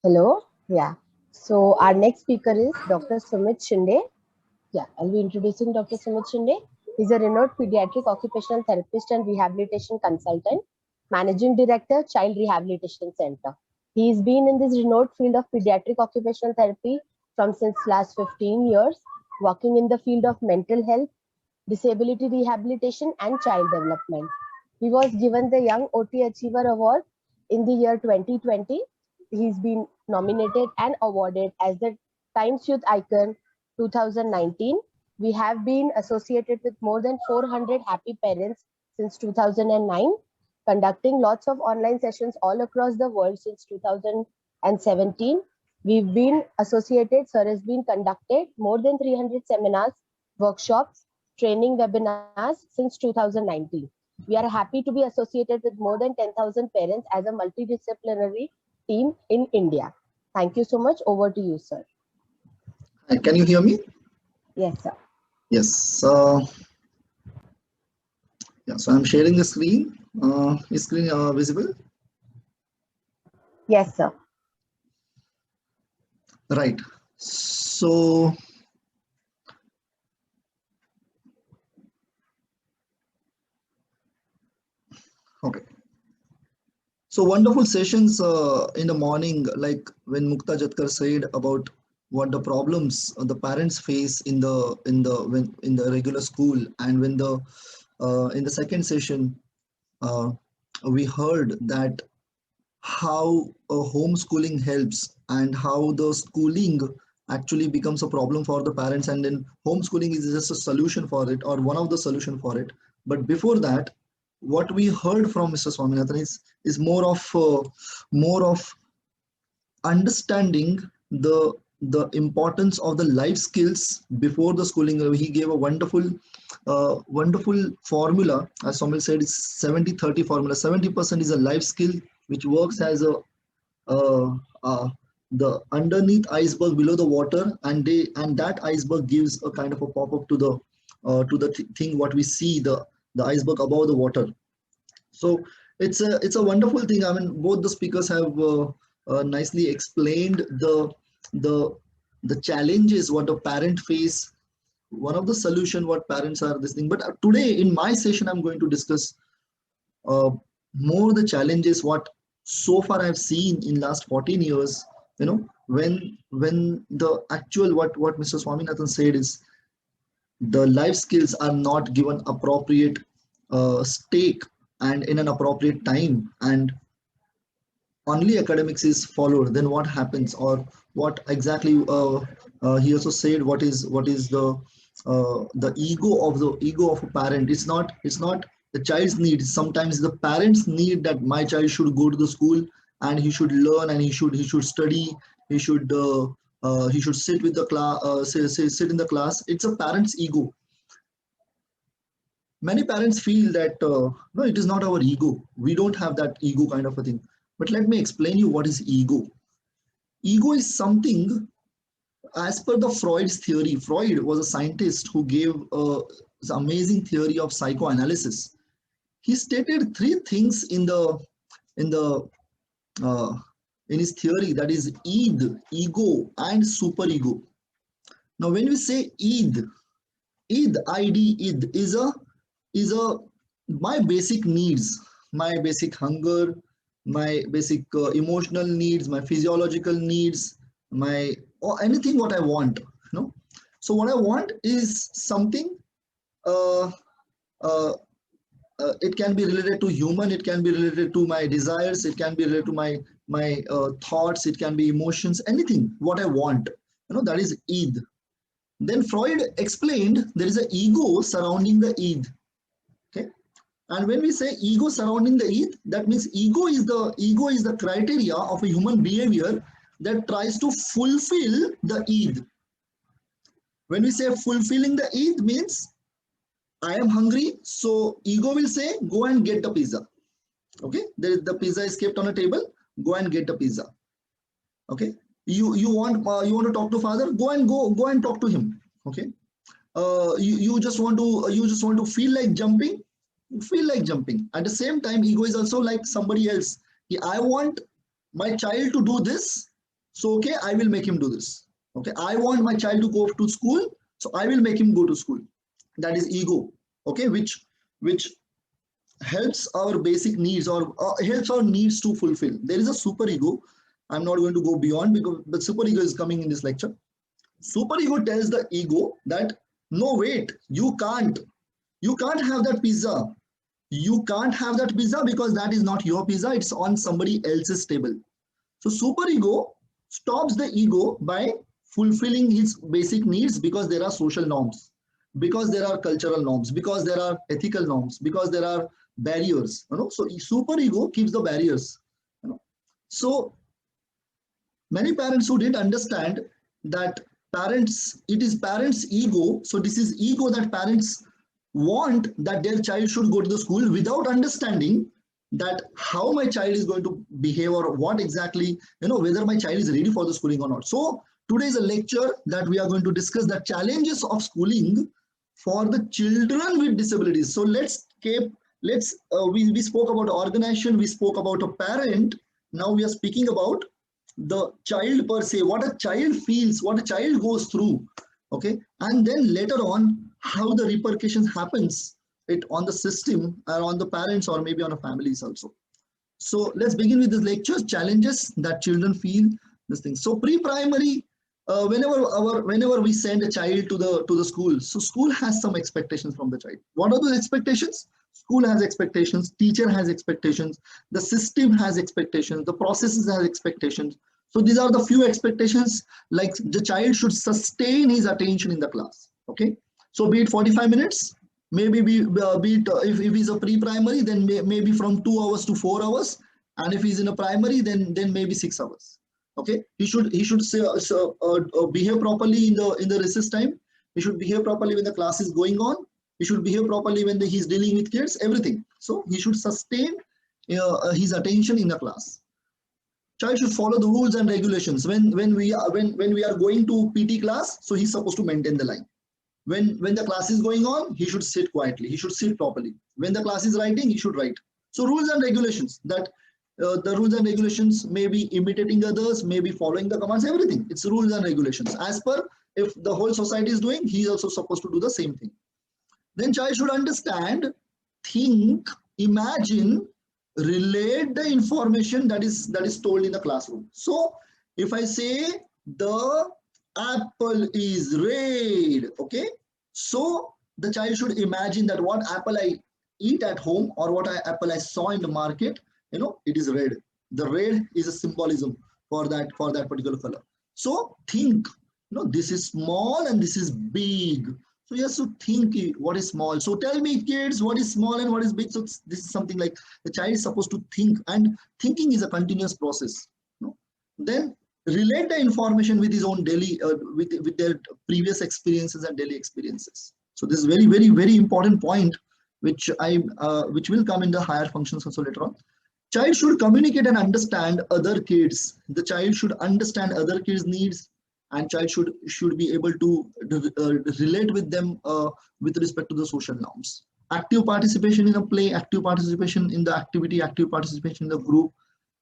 Hello. Yeah. So our next speaker is Dr. Sumit Shinde. Yeah, I'll be introducing Dr. Sumit Shinde. He's a renowned pediatric occupational therapist and rehabilitation consultant, managing director, Child Rehabilitation Center. He's been in this renowned field of pediatric occupational therapy from since last 15 years, working in the field of mental health, disability rehabilitation, and child development. He was given the Young OT Achiever Award in the year 2020. He's been nominated and awarded as the Times Youth Icon 2019. We have been associated with more than 400 happy parents since 2009, conducting lots of online sessions all across the world since 2017. We've been associated, sir has been conducted more than 300 seminars, workshops, training webinars since 2019. We are happy to be associated with more than 10,000 parents as a multidisciplinary team in India. Thank you so much. Over to you, sir. Can you hear me? Yes, sir. Yes. Yeah. So I'm sharing the screen. Is screen visible? Yes, sir. Right. So okay. So wonderful sessions in the morning, like when Mukta Jatkar said about what the problems the parents face in the regular school, and when the in the second session uh, we heard that how homeschooling helps and how the schooling actually becomes a problem for the parents, and then homeschooling is just a solution for it, or one of the solution for it. But before that, what we heard from Mr. Swaminathan is more of understanding the importance of the life skills before the schooling. He gave a wonderful formula. As Somil said, it's 70-30 formula. 70% is a life skill which works as a uh, uh, the underneath iceberg below the water, and that iceberg gives a kind of a pop-up to the thing what we see, the iceberg above the water. So it's a wonderful thing. I mean, both the speakers have nicely explained the the challenges what the parent face, one of the solution what parents are this thing. But today in my session, I'm going to discuss uh, more the challenges what so far I've seen in last 14 years. You know, when the actual what Mr. Swaminathan said is the life skills are not given appropriate stake and in an appropriate time, and only academics is followed, then what happens? Or what exactly he also said, what is the ego of a parent. It's not the child's need. Sometimes the parents need that my child should go to the school and he should learn, and he should study, he should sit with the class, sit in the class. It's a parent's ego. Many parents feel that no, it is not our ego, we don't have that ego kind of a thing. But let me explain you what is ego. Ego is something, as per the Freud's theory. Freud was a scientist who gave this amazing theory of psychoanalysis. He stated three things in the uh, in his theory, that is id, ego, and superego. Now when we say id is a my basic needs, my basic hunger, my basic emotional needs, my physiological needs, my, or anything what I want, you know. So what I want is something, uh, uh, it can be related to human, it can be related to my desires, it can be related to my thoughts, it can be emotions, anything what I want, you know, that is id. Then Freud explained there is an ego surrounding the id. Okay. And when we say ego surrounding the id, that means ego is the criteria of a human behavior that tries to fulfill the id. When we say fulfilling the id means I am hungry, so ego will say go and get the pizza. Okay, the pizza is kept on a table. Go and get the pizza. Okay, you want to talk to father. Go and talk to him. Okay, you just want to feel like jumping. Feel like jumping. At the same time, ego is also like somebody else. I want my child to do this, So, okay, I will make him do this. Okay, I want my child to go to school, so I will make him go to school. That is ego. Okay, which helps our basic needs, or helps our needs to fulfill. There is a super ego. I'm not going to go beyond, because the super ego is coming in this lecture. Super ego tells the ego that no, wait, you can't have that pizza. You can't have that pizza because that is not your pizza, it's on somebody else's table. So super ego stops the ego by fulfilling his basic needs, because there are social norms, because there are cultural norms, because there are ethical norms, because there are barriers. So super ego keeps the barriers. So many parents who didn't understand that it is parents' ego. So this is ego, that parents want that their child should go to the school without understanding that how my child is going to behave, or what exactly, whether my child is ready for the schooling or not. So today is a lecture that we are going to discuss the challenges of schooling for the children with disabilities. So we spoke about organization, we spoke about a parent. Now we are speaking about the child per se, what a child feels, what a child goes through. Okay, and then later on, how the repercussions happens it on the system, or on the parents, or maybe on the families also. So let's begin with this lecture, challenges that children feel, this thing. So pre-primary, whenever we send a child to the school, so school has some expectations from the child. What are those expectations? School has expectations, teacher has expectations, the system has expectations, the processes has expectations. So these are the few expectations, like the child should sustain his attention in the class. Okay, so be it 45 minutes, maybe be it if he's a pre-primary, then maybe from 2 hours to 4 hours, and if he's in a primary, then maybe 6 hours. Okay, he should say, behave properly in the recess time. He should behave properly when the class is going on. He should behave properly when he's dealing with kids, everything. So he should sustain his attention in the class. Child should follow the rules and regulations. When we are going to PT class, so he's supposed to maintain the line. When the class is going on, he should sit quietly. He should sit properly. When the class is writing, he should write. So rules and regulations, that the rules and regulations may be imitating others, may be following the commands, everything. It's rules and regulations. As per, if the whole society is doing, he is also supposed to do the same thing. Then child should understand, think, imagine, relate the information that is told in the classroom. So if I say the apple is red, okay, so the child should imagine that what apple I eat at home, or what apple I saw in the market, it is red. The red is a symbolism for that particular color. So think, this is small and this is big. So you have to think what is small. So tell me, kids, what is small and what is big. So this is something like the child is supposed to think, and thinking is a continuous process. Then relate the information with his own daily, with their previous experiences and daily experiences. So this is very, very, very important point, which will come in the higher functions also later on. Child should communicate and understand other kids. The child should understand other kids' needs, and child should be able to relate with them with respect to the social norms. Active participation in a play, active participation in the activity, active participation in the group.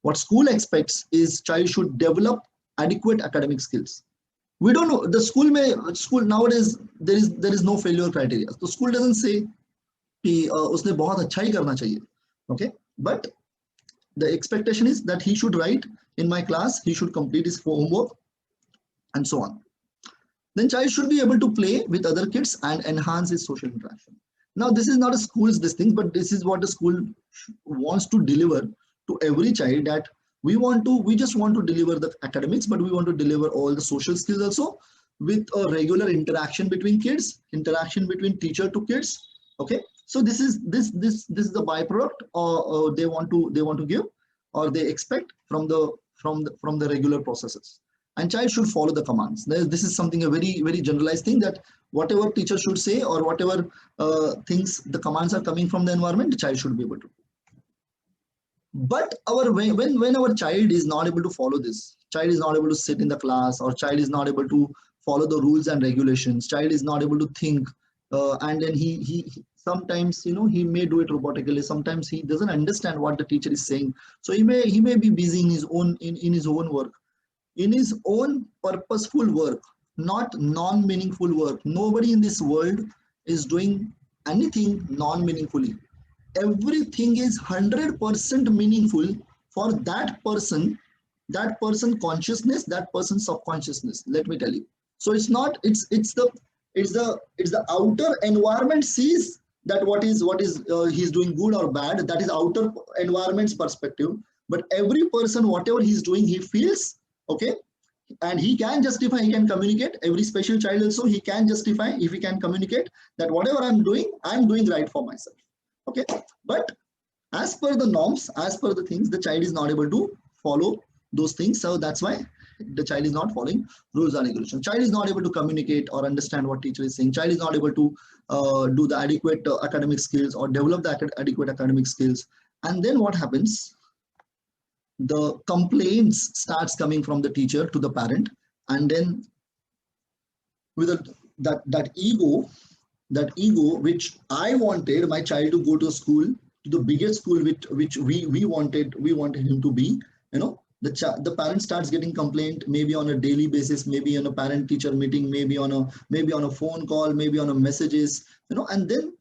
What school expects is child should develop adequate academic skills. We don't know, the school nowadays, there is no failure criteria. The school doesn't say कि उसने बहुत अच्छा ही करना चाहिए. Okay, but the expectation is that he should write in my class, he should complete his homework, and so on. Then child should be able to play with other kids and enhance his social interaction. Now this is not a school's this thing, but this is what the school wants to deliver to every child, that we just want to deliver the academics, but we want to deliver all the social skills also, with a regular interaction between kids, interaction between teacher to kids. Okay, so this is the byproduct they want to give, or they expect from the regular processes. And child should follow the commands. This is something, a very, very generalized thing, that whatever teacher should say, or whatever things the commands are coming from the environment, the child should be able to. But when our child is not able to follow this, child is not able to sit in the class, or child is not able to follow the rules and regulations, child is not able to think, and then he sometimes, he may do it robotically, sometimes he doesn't understand what the teacher is saying, so he may be busy in his own work. in his own purposeful work, not non-meaningful work. Nobody in this world is doing anything non-meaningfully. Everything is 100% meaningful for that person consciousness, that person subconsciousness. Let me tell you. So it's not, it's the outer environment sees that what is he's doing good or bad. That is outer environment's perspective. But every person, whatever he's doing, he feels okay, and he can justify, he can communicate. Every special child also, he can justify, if he can communicate that whatever I'm doing right for myself. Okay, but as per the norms, as per the things, the child is not able to follow those things. So that's why the child is not following rules and regulations. Child is not able to communicate or understand what teacher is saying. Child is not able to do the adequate academic skills or develop the adequate academic skills. And then what happens? The complaints starts coming from the teacher to the parent, and then with that ego which I wanted my child to go to school, to the biggest school which we wanted him to be, the parent starts getting complaint, maybe on a daily basis, maybe on a parent teacher meeting, maybe on a phone call, maybe on a messages, and then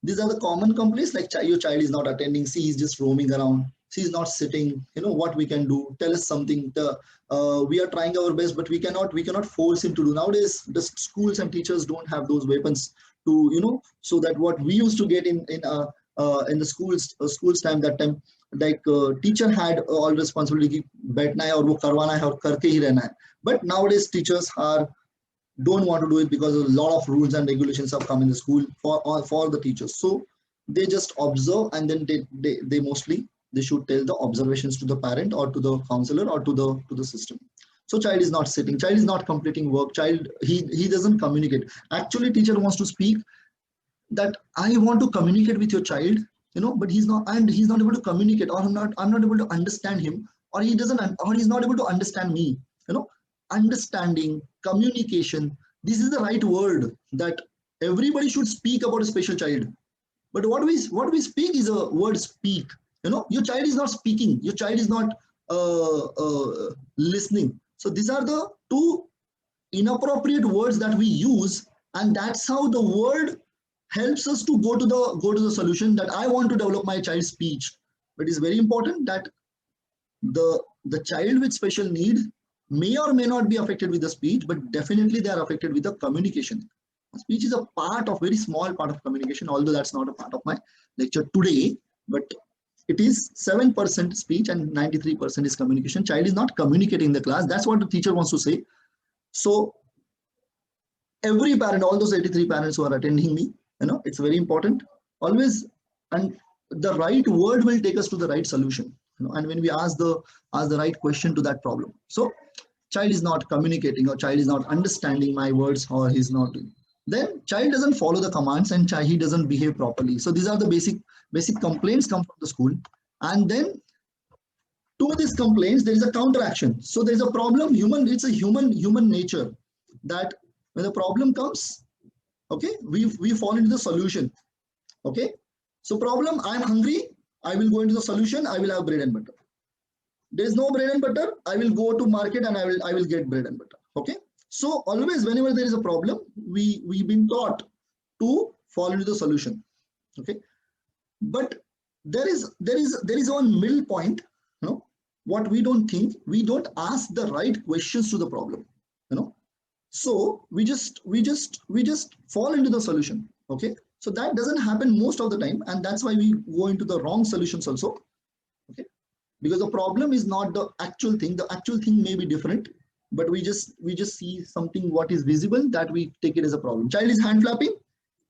these are the common complaints like your child is not attending, see he's just roaming around, see he's not sitting, what we can do, tell us something. We are trying our best, but we cannot force him to do. Nowadays the schools and teachers don't have those weapons to so that what we used to get in the schools time, that time, like teacher had all responsibility, बैठना है और वो करवाना है और करके ही रहना है. But nowadays teachers don't want to do it because a lot of rules and regulations have come in the school for the teachers. So they just observe, and then they mostly they should tell the observations to the parent or to the counselor or to the system. So child is not sitting, child is not completing work, child he doesn't communicate. Actually teacher wants to speak that I want to communicate with your child, but he's not able to communicate, or I'm not able to understand him, or he's not able to understand me. Understanding, communication, this is the right word that everybody should speak about a special child. But what we speak is a word speak. Your child is not speaking, your child is not listening. So these are the two inappropriate words that we use, and that's how the word helps us to go to the solution that I want to develop my child's speech. But it's very important that the child with special need may or may not be affected with the speech, but definitely they are affected with the communication. Speech is a very small part of communication, although that's not a part of my lecture today, but it is 7% speech and 93% is communication. Child is not communicating in the class. That's what the teacher wants to say. So every parent, all those 83 parents who are attending me, it's very important always, and the right word will take us to the right solution. And when we ask the right question to that problem. So child is not communicating, or child is not understanding my words, or he's not doing, then child doesn't follow the commands and he doesn't behave properly. So these are the basic complaints come from the school. And then to these complaints there is a counteraction. So there is a problem, it's a human nature that when the problem comes, okay, we fall into the solution. Okay, so problem, I'm hungry, I will go into the solution, I will have bread and butter. There is no bread and butter, I will go to market and I will get bread and butter. Okay, so always whenever there is a problem, we've been taught to fall into the solution. Okay, but there is one middle point. What we don't think, we don't ask the right questions to the problem. So we just fall into the solution. Okay, so that doesn't happen most of the time, and that's why we go into the wrong solutions also. Okay, because the problem is not the actual thing. The actual thing may be different, but we just see something what is visible, that we take it as a problem. Child is hand flapping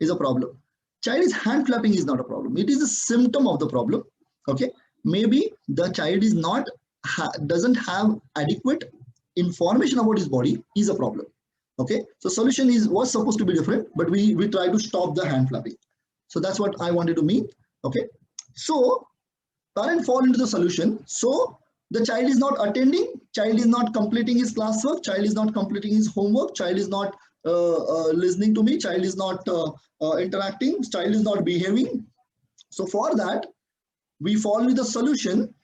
is a problem. Child is hand flapping is not a problem. It is a symptom of the problem. Okay, maybe the child is doesn't have adequate information about his body is a problem. Okay, so solution was supposed to be different, but we try to stop the hand flapping. So that's what I wanted to mean. Okay, so parent fall into the solution. So the child is not attending, child is not completing his classwork, child is not completing his homework, child is not listening to me, child is not interacting, child is not behaving. So for that, we fall into the solution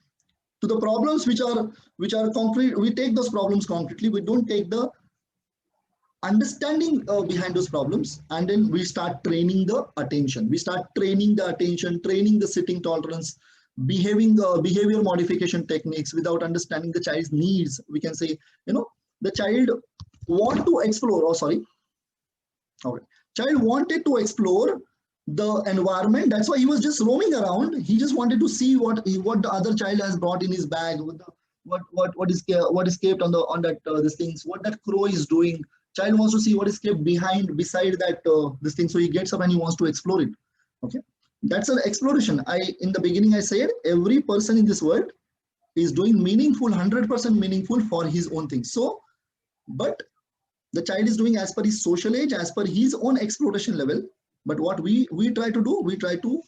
to the problems which are which are concrete. We take those problems concretely. We don't take the understanding behind those problems, and then we start training the attention. We start training the attention, training the sitting tolerance, behavior modification techniques without understanding the child's needs. We can say, the child want to explore, oh sorry, okay, child wanted to explore the environment. That's why he was just roaming around. He just wanted to see what the other child has brought in his bag, what is kept on that this things, what that crow is doing. Child wants to see what is kept beside that this thing. So he gets up and he wants to explore it. Okay, that's an exploration. In the beginning I said every person in this world is doing meaningful, 100% meaningful for his own thing. So, but the child is doing as per his social age, as per his own exploration level. But what we try to do, we try to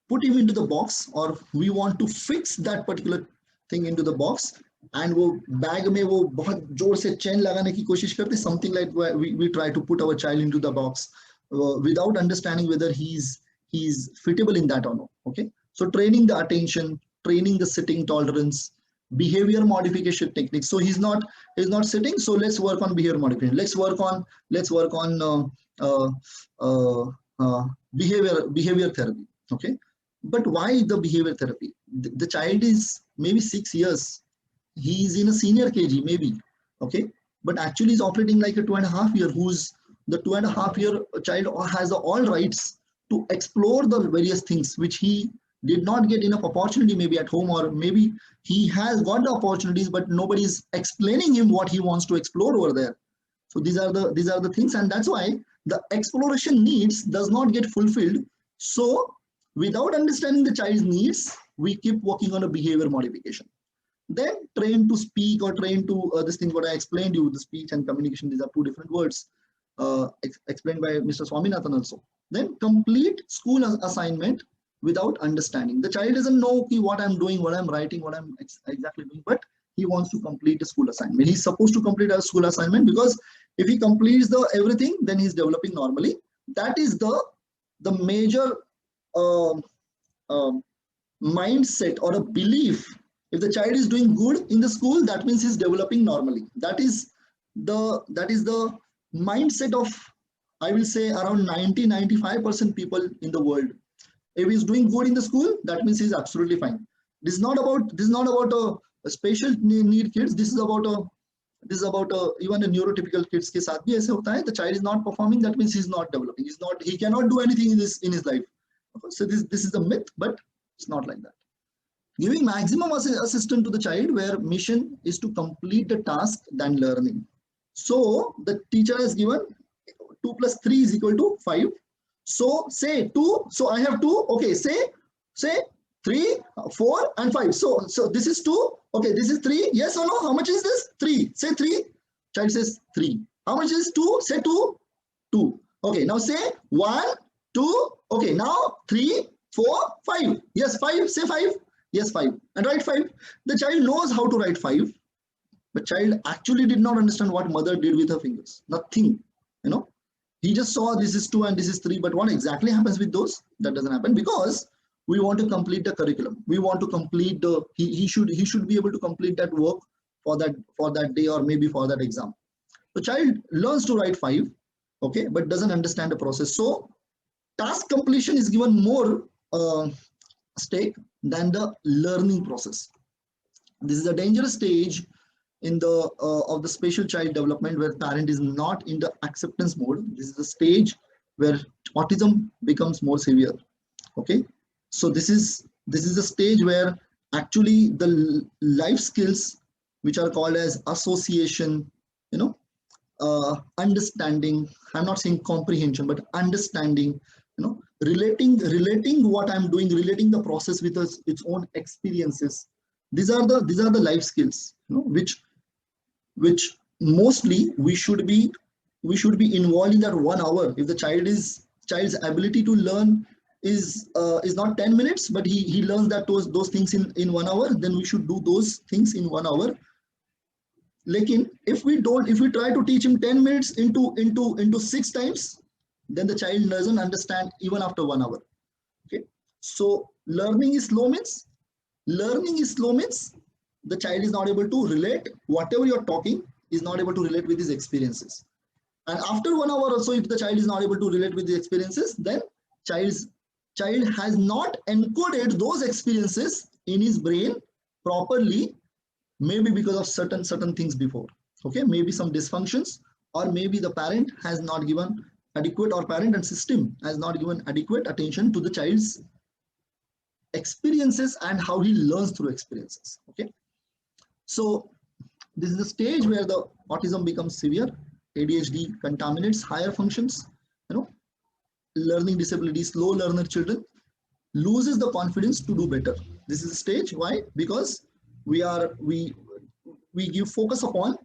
put him into the box, or we want to fix that particular thing into the box, and वो bag में वो बहुत जोर से chain लगाने की कोशिश करते, something like we try to put our child into the box without understanding whether he's fittable in that or not. Okay, so training the attention, training the sitting tolerance, behavior modification techniques. So he's not sitting, so let's work on behavior modification. Let's work on behavior therapy. Okay, but why the behavior therapy? The child is maybe 6 years. He is in a senior KG maybe. Okay, but actually is operating like a 2.5 year, who's the 2.5 year child has all rights to explore the various things which he did not get enough opportunity maybe at home, or maybe he has got the opportunities but nobody is explaining him what he wants to explore over there. So these are the things, and that's why the exploration needs does not get fulfilled. So without understanding the child's needs, we keep working on a behavior modification. Then train to speak, or train to this thing what I explained you, the speech and communication, these are two different words explained by Mr. Swaminathan also. Then complete school assignment without understanding. The child doesn't know what I'm doing, what I'm writing, what I'm exactly doing, but he wants to complete a school assignment. He's supposed to complete a school assignment, because if he completes the everything, then he's developing normally. That is the major mindset or a belief. If the child is doing good in the school, that means he's developing normally. That is the mindset of, I will say, around 90-95% people in the world. If he's doing good in the school, that means he's absolutely fine. This is not about a special need kids. This is about even a neurotypical kids के साथ भी ऐसे होता है. The child is not performing, that means he's not developing. He cannot do anything in his life. So this is the myth, but it's not like that. Giving maximum assistance to the child, where mission is to complete the task than learning. So the teacher has given 2 + 3 = 5. So say 2. So I have 2. Okay, say 3, 4, and 5. So this is 2. Okay, this is 3. Yes or no? How much is this? 3. Say 3. Child says 3. How much is 2? Say 2. 2. Okay, now say 1, 2. Okay, now 3, 4, 5. Yes, 5. Say 5. Yes, 5. And write 5. The child knows how to write 5. But child actually did not understand what mother did with her fingers. Nothing. He just saw this is 2 and this is 3. But what exactly happens with those? That doesn't happen, because we want to complete the curriculum. We want to complete the, he should be able to complete that work for that day, or maybe for that exam. The child learns to write 5, okay, but doesn't understand the process. So task completion is given more stake than the learning process. This is a dangerous stage in the of the special child development, where parent is not in the acceptance mode. This is the stage where autism becomes more severe. Okay, so this is the stage where actually the life skills, which are called as association, understanding. I'm not saying comprehension, but understanding. Relating what I'm doing, relating the process with its own experiences. These are the life skills, which mostly we should be involved in that 1 hour. If the child's ability to learn is not 10 minutes, but he learns that those things in 1 hour, then we should do those things in 1 hour. Like if we try to teach him 10 minutes into 6 times, then the child doesn't understand even after 1 hour. Okay, so learning is slow means Learning is slow means the child is not able to relate, whatever you're talking is not able to relate with his experiences. And after 1 hour or so, if the child is not able to relate with the experiences, then child has not encoded those experiences in his brain properly, maybe because of certain things before. Okay, maybe some dysfunctions, or maybe the parent has not given adequate, or parent and system has not given adequate attention to the child's experiences and how he learns through experiences. Okay, so this is the stage where the autism becomes severe. ADHD contaminates higher functions. You know, learning disability, slow learner children loses the confidence to do better. This is a stage. Why? Because we give focus upon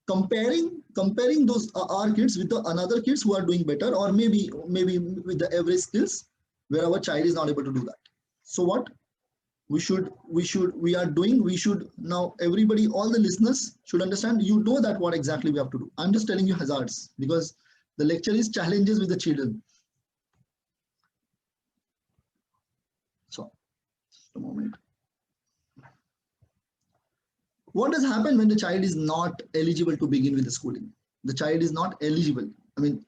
comparing those our kids with the another kids who are doing better, or maybe with the average skills, where our child is not able to do that. So what we are doing, we should now, everybody, all the listeners should understand, you know that what exactly we have to do. I'm just telling you hazards, because the lecture is challenges with the children. So just a moment. What does happen when the child is not eligible to begin with the schooling? The child is not eligible. I mean,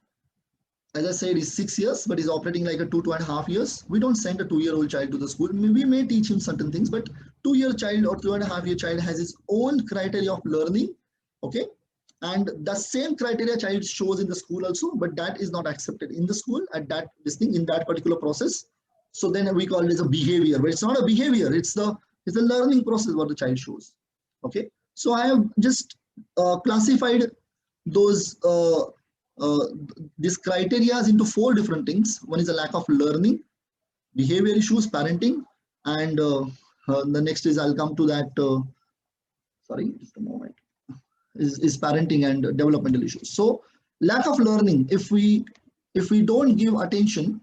as I said, he's 6 years, but he's operating like a 2.5 years. We don't send a 2-year-old child to the school. We may teach him certain things, but 2-year child or 2.5-year child has his own criteria of learning. Okay. And the same criteria child shows in the school also, but that is not accepted in the school at that in that particular process. So then we call it as a behavior, but it's not a behavior. It's the learning process what the child shows. Okay. So I have just classified those these criteria into 4 different things. One is a lack of learning, behavior issues, parenting, and the next is, I'll come to that. Sorry, just a moment. Is parenting and developmental issues. So lack of learning. If we don't give attention,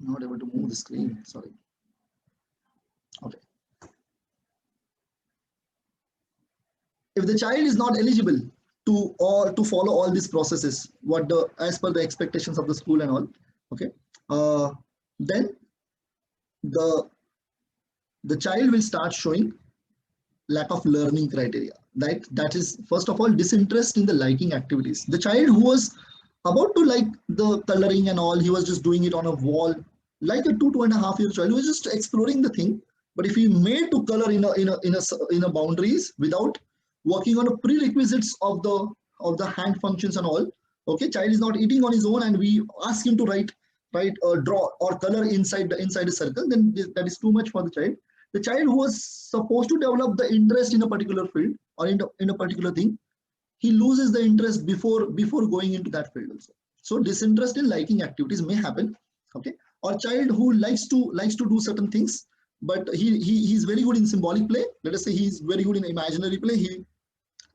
I'm not able to move the screen. Sorry. Okay. If the child is not eligible to follow all these processes, as per the expectations of the school and all, okay, then the child will start showing lack of learning criteria. That is, first of all, disinterest in the liking activities. The child who was about to like the coloring and all, he was just doing it on a wall, like a 2.5-year child who was just exploring the thing. But if he made to color in a boundaries without working on the prerequisites of the hand functions and all, okay, child is not eating on his own, and we ask him to write draw or color inside a circle, then that is too much for the child. The child who was supposed to develop the interest in a particular field or in a particular thing, he loses the interest before going into that field also. So disinterest in liking activities may happen. Okay, or child who likes to do certain things, but he's very good in symbolic play. Let us say he's very good in imaginary play.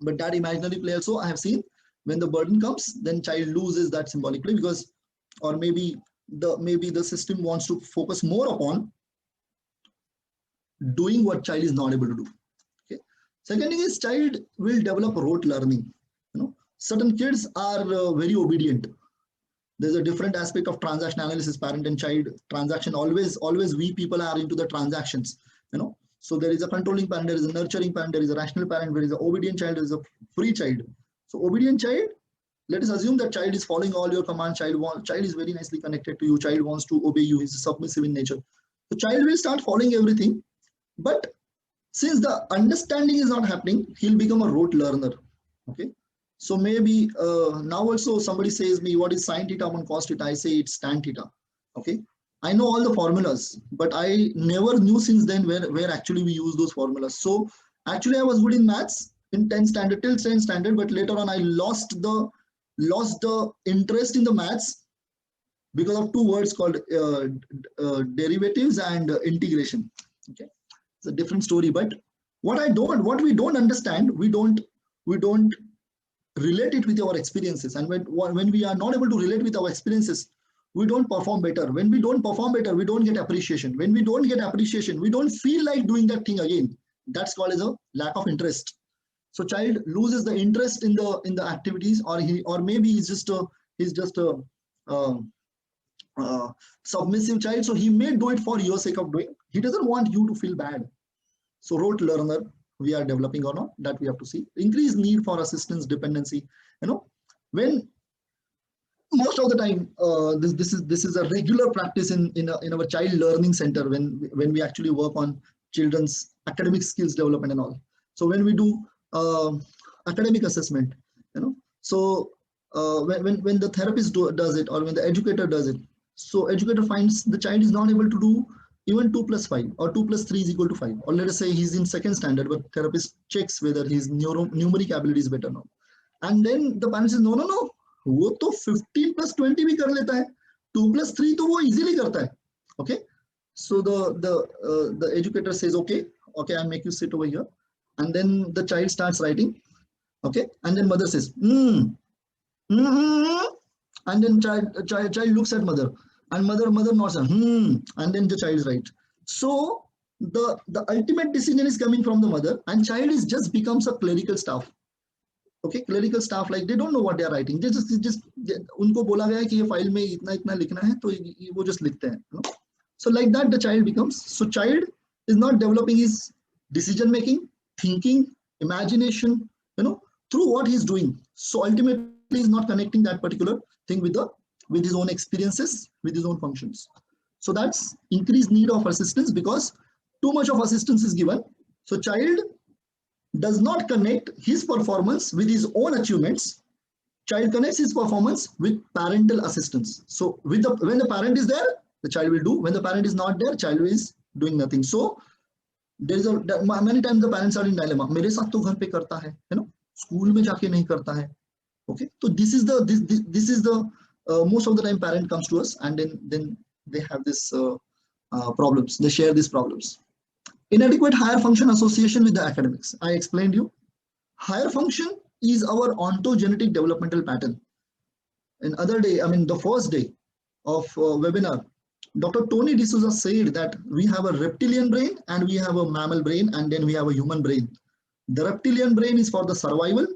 But that imaginary play also, I have seen, when the burden comes, then child loses that symbolic play, because, or maybe the system wants to focus more upon doing what child is not able to do. Okay. Second thing is, child will develop rote learning. Certain kids are very obedient. There's a different aspect of transaction analysis, parent and child transaction. Always we people are into the transactions. So there is a controlling parent, there is a nurturing parent, there is a rational parent, there is an obedient child, there is a free child. So obedient child, let us assume that child is following all your commands. Child is very nicely connected to you. Child wants to obey you. He's submissive in nature. The child will start following everything. But since the understanding is not happening, he'll become a rote learner. Okay. So maybe now also somebody says me, what is sine theta upon cos theta? I say it's tan theta. Okay. I know all the formulas, but I never knew since then where actually we use those formulas. So actually I was good in maths in 10th standard till 10th standard, but later on I lost the interest in the maths because of 2 words called derivatives and integration. Okay, it's a different story. But what we don't understand, we don't relate it with our experiences, and when we are not able to relate with our experiences, we don't perform better. When we don't perform better, we don't get appreciation. When we don't get appreciation, we don't feel like doing that thing again. That's called as a lack of interest. So child loses the interest in the activities, or maybe he's just a submissive child, so he may do it for your sake of doing. He doesn't want you to feel bad. So rote learner we are developing or not, that we have to see. Increased need for assistance, dependency. When most of the time, this is a regular practice in our child learning center when we actually work on children's academic skills development and all. So when we do academic assessment, so when the therapist does it, or when the educator does it, so educator finds the child is not able to do even 2 plus 5 or 2 plus 3 is equal to 5, or let us say he's in second standard, but therapist checks whether his numeric ability is better now, and then the parent says no, वो तो 15 plus 20 भी कर लेता है, 2 plus 3 तो वो easily करता है. Okay, so the educator says okay, I'll make you sit over here, and then the child starts writing. Okay, and then mother says and then child looks at mother, and mother nods and then the child writes. So the ultimate decision is coming from the mother, and child is just becomes a clerical staff. Okay, clerical staff, like they don't know what they are writing. They just उनको बोला गया है कि ये file में इतना लिखना है, तो वो just लिखते हैं. So like that the child becomes. So child is not developing his decision making, thinking, imagination, through what he's doing. So ultimately he's not connecting that particular thing with his own experiences, with his own functions. So that's increased need of assistance, because too much of assistance is given. So child does not connect his performance with his own achievements. Child connects his performance with parental assistance. So when the parent is there, the child will do. When the parent is not there, child is doing nothing. So there is many times the parents are in dilemma. मेरे साथ तो घर पे करता है, school में जाके नहीं करता है. Okay, so this is the most of the time parent comes to us, and then they have this problems. They share these problems. Inadequate higher function association with the academics. I explained you. Higher function is our ontogenetic developmental pattern. The first day of webinar, Dr. Tony D'Souza said that we have a reptilian brain and we have a mammal brain, and then we have a human brain. The reptilian brain is for the survival.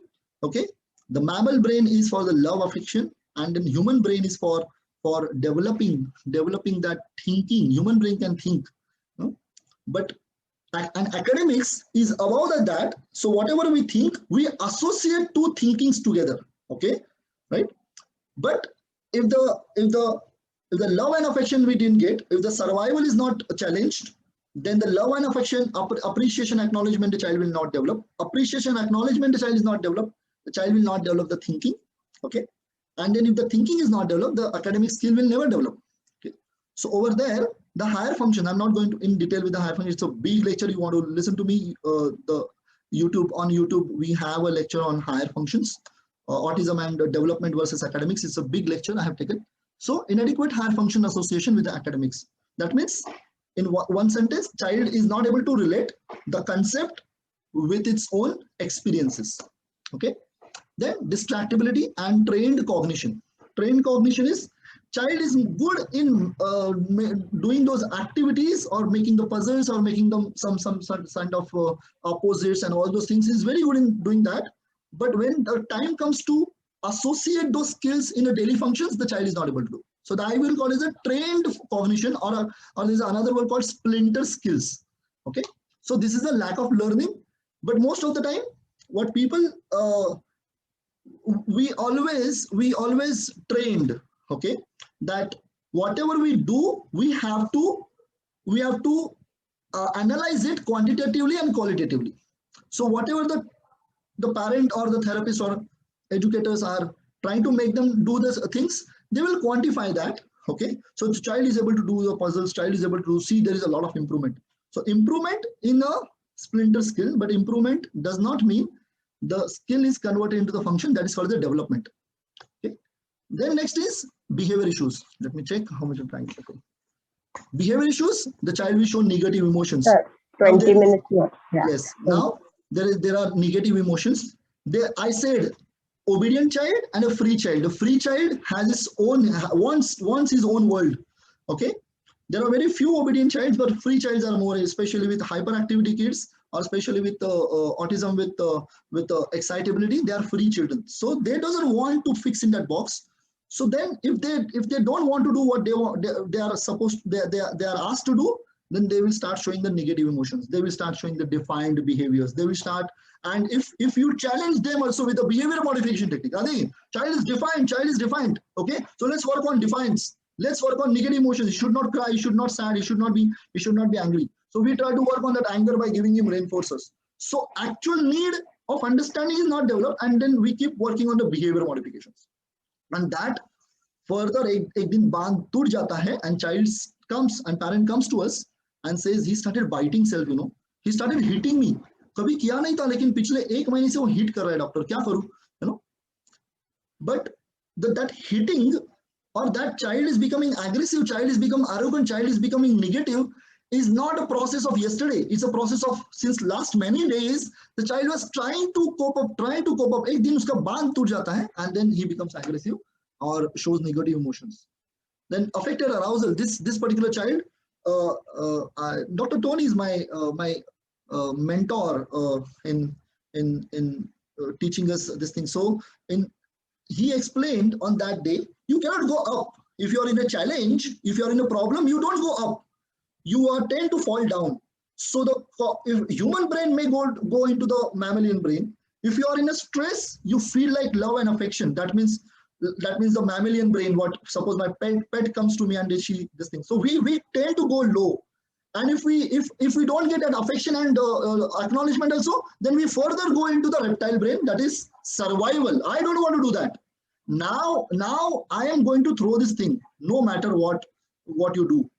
Okay, the mammal brain is for the love affection, and then human brain is for developing that thinking. Human brain can think, but and academics is above that. So whatever we think, we associate two thinkings together. Okay, right? But if the love and affection we didn't get, if the survival is not challenged, then the love and affection, appreciation, acknowledgement, the child will not develop. Appreciation, acknowledgement, the child is not developed. The child will not develop the thinking. Okay, and then if the thinking is not developed, the academic skill will never develop. Okay, so over there, the higher function, I'm not going to in detail with the higher function. It's a big lecture. You want to listen to me? On YouTube, we have a lecture on higher functions, autism and development versus academics. It's a big lecture I have taken. So inadequate higher function association with the academics. That means in one sentence, child is not able to relate the concept with its own experiences. Okay. Then distractibility and trained cognition. Trained cognition is child is good in doing those activities or making the puzzles or making them some kind of opposites and all those things. Is very good in doing that. But when the time comes to associate those skills in a daily functions, the child is not able to do. So the I will call is a trained cognition, or there's another word called splinter skills. Okay. So this is a lack of learning. But most of the time, what people we always trained, okay, that whatever we do, we have to analyze it quantitatively and qualitatively. So whatever the parent or the therapist or educators are trying to make them do these things, they will quantify that. Okay, so the child is able to do the puzzles, child is able to see there is a lot of improvement. So improvement in a splinter skill, but improvement does not mean the skill is converted into the function. That is called the development. Okay. Then next is behavior issues. Let me check how much time. Okay. Behavior issues, the child will show negative emotions. Sir, 20 minutes more. Yeah. Yes. Now there are negative emotions. I said obedient child and a free child. A free child has its own wants his own world. Okay. There are very few obedient childs, but free childs are more, especially with hyperactivity kids, or especially with autism with excitability. They are free children, so they doesn't want to fix in that box. So then if they don't want to do what they want, they are supposed, they are asked to do, then they will start showing the negative emotions. They will start showing the defined behaviors. They will start, and if you challenge them also with a behavior modification technique, Adi, child is defined. Okay, so let's work on defiance. Let's work on negative emotions. He should not cry, he should not sad, he should not be angry. So we try to work on that anger by giving him reinforcers. So actual need of understanding is not developed, and then we keep working on the behavior modifications. And that further एक दिन बांध टूट जाता है, and child comes and parent comes to us and says he started biting self, he started hitting me. कभी किया नहीं था लेकिन पिछले 1 महीने से वो हिट कर रहा है, डॉक्टर क्या करूं, but that hitting, or that child is becoming aggressive, child is becoming arrogant, child is becoming negative, is not a process of yesterday. It's a process of since last many days. The child was trying to cope up. एक दिन उसका बांध टूट जाता है, and then he becomes aggressive or shows negative emotions. Then affected arousal. This particular child, Dr. Tony is my mentor in teaching us this thing. So he explained on that day, you cannot go up. If you are in a challenge, if you are in a problem, you don't go up. You tend to fall down. So if human brain may go into the mammalian brain. If you are in a stress, you feel like love and affection. That means the mammalian brain. What, suppose my pet comes to me and this thing. So we tend to go low. And if we don't get that affection and acknowledgement also, then we further go into the reptile brain, that is survival. I don't want to do that. Now I am going to throw this thing, no matter what you do,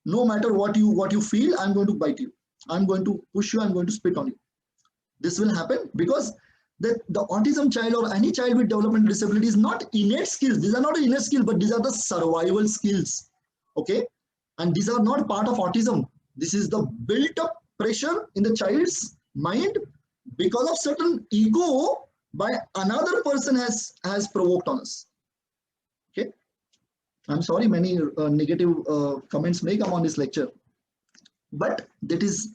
no matter what you feel, I'm going to bite you, I'm going to push you, I'm going to spit on you. This will happen because the autism child or any child with developmental disability is not innate skills. These are not innate skills, but these are the survival skills. Okay, and these are not part of autism. This is the built-up pressure in the child's mind because of certain ego by another person has provoked on us. Okay, I'm sorry, many negative comments may come on this lecture, but that is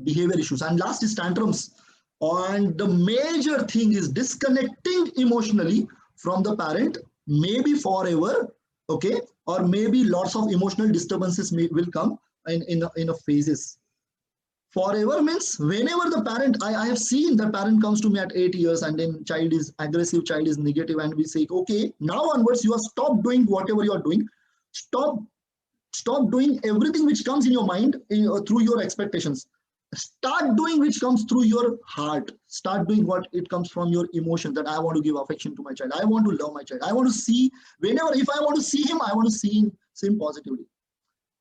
behavior issues. And last is tantrums. And the major thing is disconnecting emotionally from the parent, maybe forever, okay, or maybe lots of emotional disturbances will come in a phases. Forever means whenever the parent, I have seen the parent comes to me at 8 years and then child is aggressive, child is negative, and we say, okay, now onwards you have stopped doing whatever you are doing. Stop doing everything which comes in your mind through your expectations. Start doing which comes through your heart. Start doing what it comes from your emotion, that I want to give affection to my child. I want to love my child. I want to see, if I want to see him, I want to see him positively.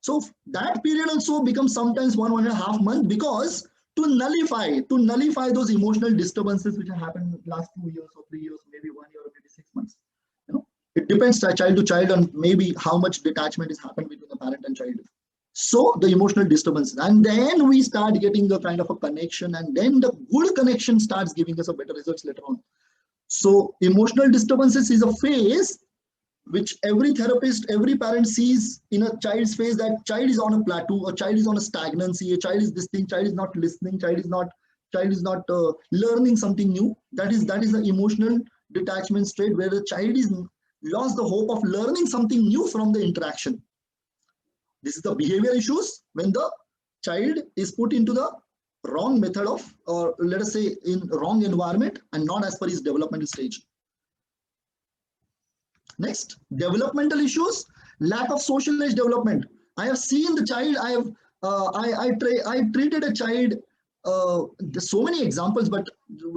So that period also becomes sometimes 1.5 months, because to nullify those emotional disturbances which have happened last 2 years or 3 years, maybe 1 year or maybe 6 months. It depends child to child on maybe how much detachment is happened between the parent and child. So the emotional disturbances, and then we start getting the kind of a connection, and then the good connection starts giving us a better results later on. So emotional disturbances is a phase which every therapist, every parent sees in a child's face, that child is on a plateau, a child is on a stagnancy, a child is this thing, child is not listening, child is not learning something new. That is the emotional detachment state, where the child is lost the hope of learning something new from the interaction. This is the behavior issues when the child is put into the wrong method of, or let us say in wrong environment and not as per his developmental stage. Next, developmental issues, lack of social age development. I have seen the child, I treated a child, there's so many examples, but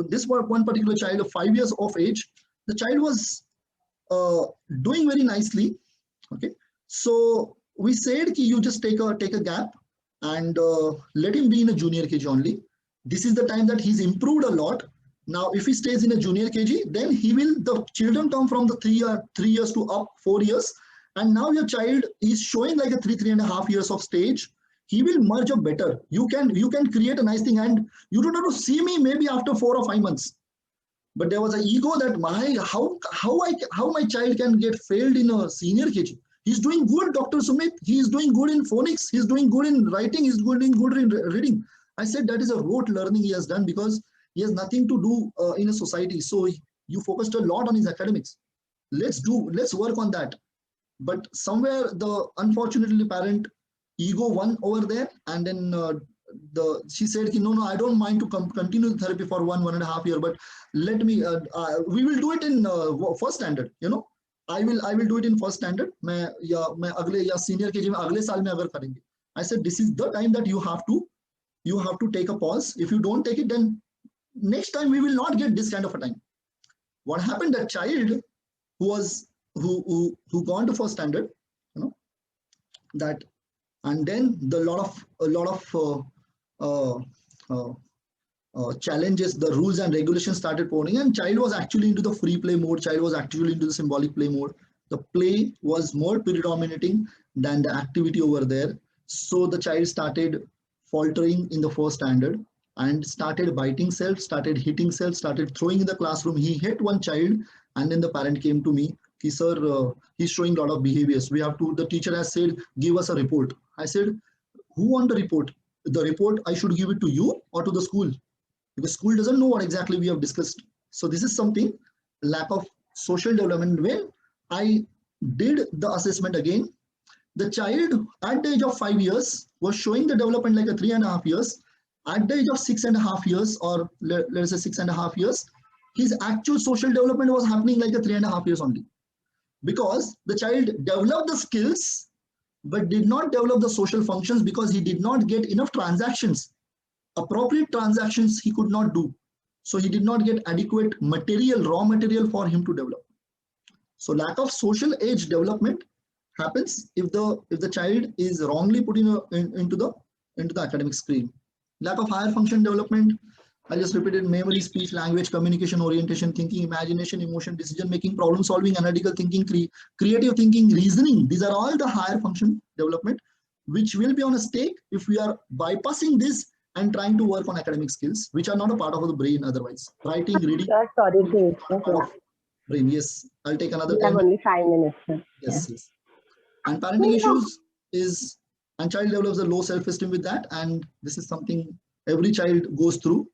this one particular child of 5 years of age, the child was doing very nicely. Okay, so we said ki you just take a gap and let him be in a junior KG only. This is the time that he's improved a lot. Now, if he stays in a junior KG, then the children come from the 3 years to up 4 years. And now your child is showing like a 3.5 years of stage. He will merge up better. You can create a nice thing, and you don't have to see me maybe after 4 or 5 months. But there was an ego that how my child can get failed in a senior KG. He's doing good, Dr. Sumit. He is doing good in phonics. He's doing good in writing. He's doing good in reading. I said that is a rote learning he has done because he has nothing to do in a society. So you focused a lot on his academics. let's work on that. But somewhere the unfortunately parent ego won over there, and then she said, no, I don't mind to continue the therapy for 1.5 year, but let me we will do it in first standard, I will do it in first standard. मैं अगले या senior KG में अगले साल में अगर करेंगे. I said, this is the time that you have to take a pause. If you don't take it, then next time we will not get this kind of a time. What happened, that child who gone to first standard, that, and then a lot of challenges, the rules and regulations started pouring, and child was actually into the free play mode. Child was actually into the symbolic play mode. The play was more predominating than the activity over there. So the child started faltering in the first standard and started biting self, started hitting self, started throwing in the classroom. He hit one child, and then the parent came to me. He, sir, he's showing a lot of behaviors. We have to, the teacher has said, give us a report. I said, who want the report? The report, I should give it to you or to the school? Because school doesn't know what exactly we have discussed. So this is something, lack of social development. When I did the assessment again, the child at the age of 5 years was showing the development like a 3.5 years. At the age of 6.5 years, or let's say 6.5 years, his actual social development was happening like a 3.5 years only. Because the child developed the skills, but did not develop the social functions, because he did not get enough transactions. Appropriate transactions he could not do. So he did not get adequate material, raw material for him to develop. So lack of social age development happens if the child is wrongly put into the academic stream. Lack of higher function development, I just repeated: memory, speech, language, communication, orientation, thinking, imagination, emotion, decision making, problem solving, analytical thinking, creative thinking, reasoning. These are all the higher function development, which will be on a stake if we are bypassing this and trying to work on academic skills, which are not a part of the brain otherwise. Writing, reading. Sorry to interrupt. Brain, yes. I'll take another. We have only 5 minutes. Sir. Yes, yes. And parenting issues is, and child develops a low self-esteem with that, and this is something every child goes through.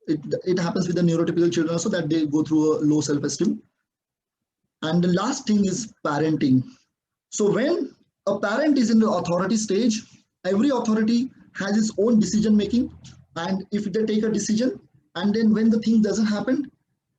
It happens with the neurotypical children also, that they go through a low self-esteem. And the last thing is parenting. So when a parent is in the authority stage, every authority has its own decision making, and if they take a decision and then when the thing doesn't happen,